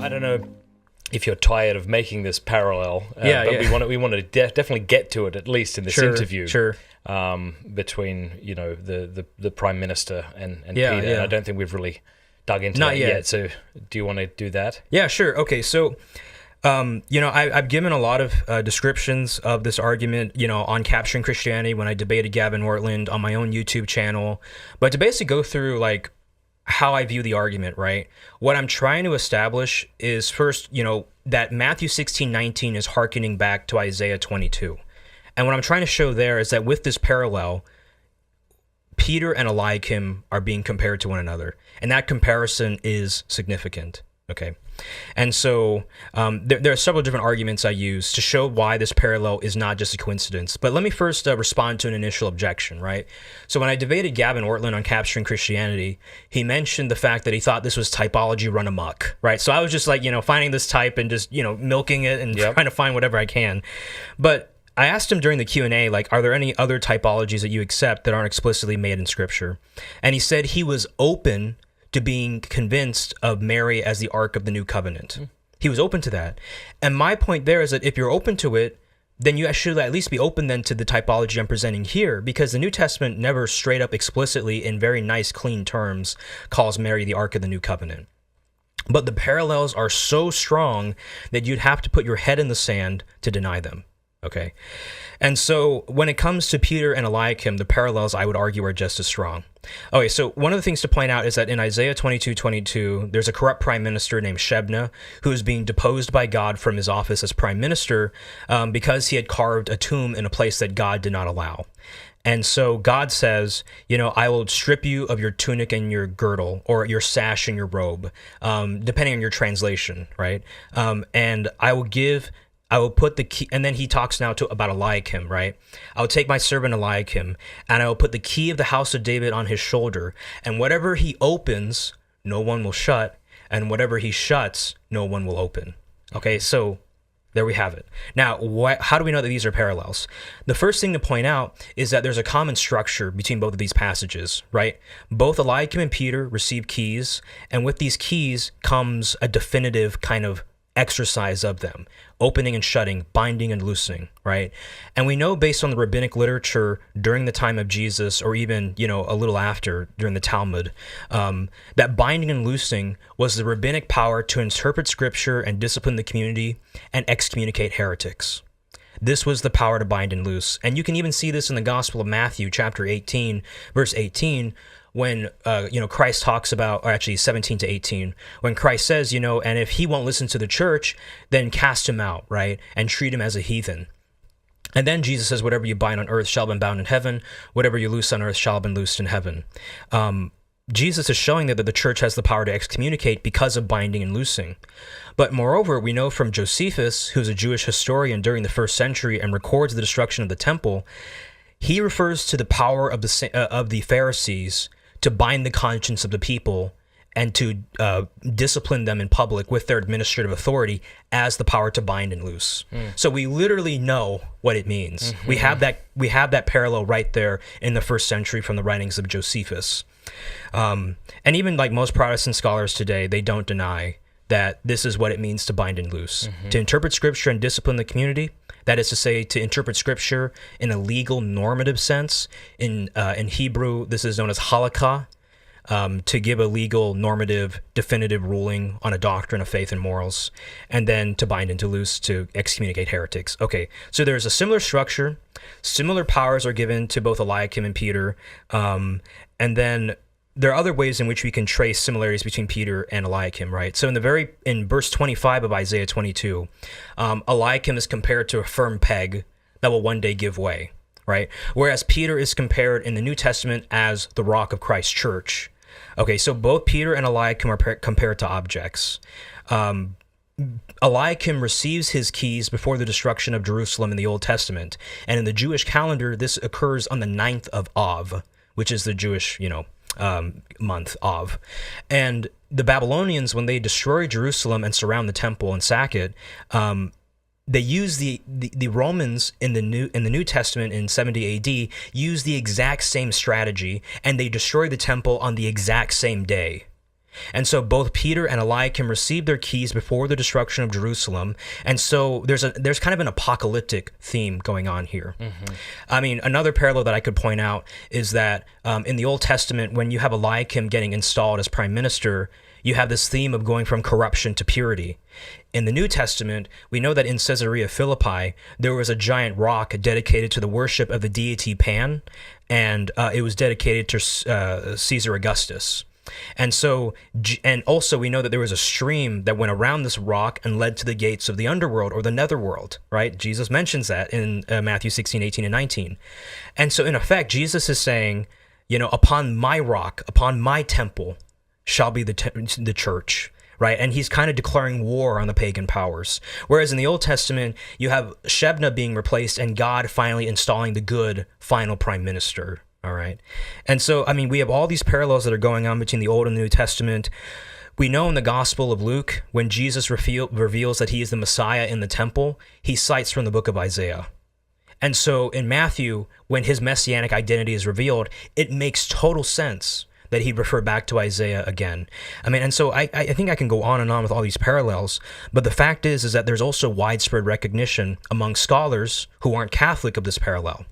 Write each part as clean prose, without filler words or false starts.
I don't know if you're tired of making this parallel, Yeah, but yeah. we want to definitely get to it, at least in this interview. Sure. Between the Prime Minister and Yeah, Peter. yeah. And I don't think we've really dug into Not that yet. yet. So do you want to do that? Yeah, sure. Okay, so I've given a lot of descriptions of this argument, on Capturing Christianity when I debated Gavin Ortland on my own YouTube channel. But to basically go through like how I view the argument, right? What I'm trying to establish is first, that Matthew 16:19 is hearkening back to Isaiah 22. And what I'm trying to show there is that with this parallel, Peter and Eliakim are being compared to one another. And that comparison is significant. Okay. And so there are several different arguments I use to show why this parallel is not just a coincidence. But let me first respond to an initial objection, right? So when I debated Gavin Ortland on Capturing Christianity, he mentioned the fact that he thought this was typology run amok, right? So I was just like, finding this type and just, milking it and trying to find whatever I can. But I asked him during the Q&A, like, are there any other typologies that you accept that aren't explicitly made in Scripture? And he said he was open to being convinced of Mary as the Ark of the New Covenant. He was open to that. And my point there is that if you're open to it, then you should at least be open then to the typology I'm presenting here, because the New Testament never straight up explicitly, in very nice, clean terms, calls Mary the Ark of the New Covenant. But the parallels are so strong that you'd have to put your head in the sand to deny them. Okay? And so when it comes to Peter and Eliakim, the parallels, I would argue, are just as strong. Okay, so one of the things to point out is that in Isaiah 22:22, there's a corrupt prime minister named Shebna who is being deposed by God from his office as prime minister because he had carved a tomb in a place that God did not allow. And so God says, I will strip you of your tunic and your girdle, or your sash and your robe, depending on your translation, right? And I will put the key, and then he talks now about Eliakim, right? I will take my servant Eliakim, and I will put the key of the house of David on his shoulder, and whatever he opens, no one will shut, and whatever he shuts, no one will open. Okay, so there we have it. Now, how do we know that these are parallels? The first thing to point out is that there's a common structure between both of these passages, right? Both Eliakim and Peter receive keys, and with these keys comes a definitive kind of exercise of them, opening and shutting, binding and loosening, right? And we know based on the rabbinic literature during the time of Jesus, or even, a little after during the Talmud, that binding and loosing was the rabbinic power to interpret scripture and discipline the community and excommunicate heretics. This was the power to bind and loose. And you can even see this in the Gospel of Matthew, chapter 18, verse 18, when, Christ talks about, or actually 17 to 18, when Christ says, and if he won't listen to the church, then cast him out, right? And treat him as a heathen. And then Jesus says, whatever you bind on earth shall be bound in heaven. Whatever you loose on earth shall be loosed in heaven. Jesus is showing that the church has the power to excommunicate because of binding and loosing. But moreover, we know from Josephus, who's a Jewish historian during the first century and records the destruction of the temple, he refers to the power of the Pharisees to bind the conscience of the people and to discipline them in public with their administrative authority as the power to bind and loose. So we literally know what it means. We have that parallel right there in the first century from the writings of Josephus. And even like most Protestant scholars today, they don't deny that this is what it means to bind and loose. To interpret scripture and discipline the community, that is to say, to interpret scripture in a legal normative sense. In Hebrew, this is known as halakha, to give a legal normative definitive ruling on a doctrine of faith and morals, and then to bind and to loose, to excommunicate heretics. Okay, so there's a similar structure. Similar powers are given to both Eliakim and Peter, and then there are other ways in which we can trace similarities between Peter and Eliakim, right? So in verse 25 of Isaiah 22, Eliakim is compared to a firm peg that will one day give way, right? Whereas Peter is compared in the New Testament as the rock of Christ's church. Okay, so both Peter and Eliakim are compared to objects. Eliakim receives his keys before the destruction of Jerusalem in the Old Testament. And in the Jewish calendar, this occurs on the 9th of Av, which is the Jewish, month Av. And the Babylonians, when they destroy Jerusalem and surround the temple and sack it, they use the Romans in the New Testament in 70 AD use the exact same strategy, and they destroy the temple on the exact same day. And so both Peter and Eliakim received their keys before the destruction of Jerusalem. And so there's kind of an apocalyptic theme going on here. I mean, another parallel that I could point out is that in the Old Testament, when you have Eliakim getting installed as prime minister, you have this theme of going from corruption to purity. In the New Testament, we know that in Caesarea Philippi, there was a giant rock dedicated to the worship of the deity Pan, and it was dedicated to Caesar Augustus. And so, and also we know that there was a stream that went around this rock and led to the gates of the underworld or the netherworld, right? Jesus mentions that in Matthew 16, 18, and 19. And so in effect, Jesus is saying, you know, upon my rock, upon my temple shall be the church, right? And he's kind of declaring war on the pagan powers. Whereas in the Old Testament, you have Shebna being replaced and God finally installing the good final prime minister. All right. And so, I mean, we have all these parallels that are going on between the Old and the New Testament. We know in the Gospel of Luke, when Jesus reveals that he is the Messiah in the temple, he cites from the book of Isaiah. And so in Matthew, when his messianic identity is revealed, it makes total sense that he'd refer back to Isaiah again. I mean, and so I think I can go on and on with all these parallels, but the fact is that there's also widespread recognition among scholars who aren't Catholic of this parallel.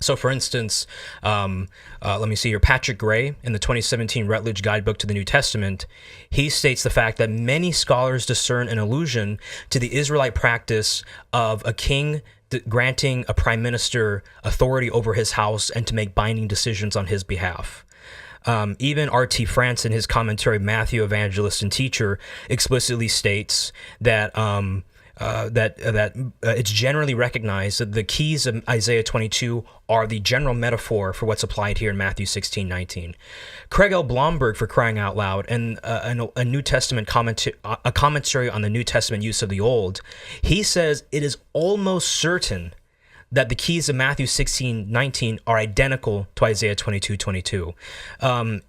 So, for instance, let me see here, Patrick Gray, in the 2017 Routledge Guidebook to the New Testament, he states the fact that many scholars discern an allusion to the Israelite practice of a king granting a prime minister authority over his house and to make binding decisions on his behalf. Even R.T. France, in his commentary, Matthew, Evangelist and Teacher, explicitly states that it's generally recognized that the keys of Isaiah 22 are the general metaphor for what's applied here in Matthew 16:19. Craig L. Blomberg, for crying out loud, and a New Testament commentary on the New Testament use of the Old, he says it is almost certain that the keys of Matthew 16:19 are identical to Isaiah 22:22.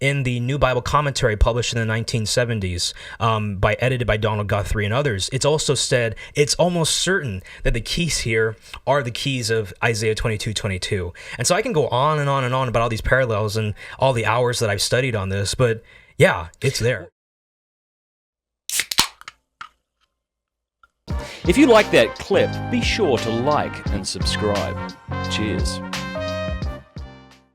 In the New Bible Commentary published in the 1970s, edited by Donald Guthrie and others, it's also said it's almost certain that the keys here are the keys of Isaiah 22:22. And so I can go on and on and on about all these parallels and all the hours that I've studied on this, but yeah, it's there. If you like that clip, be sure to like and subscribe. Cheers.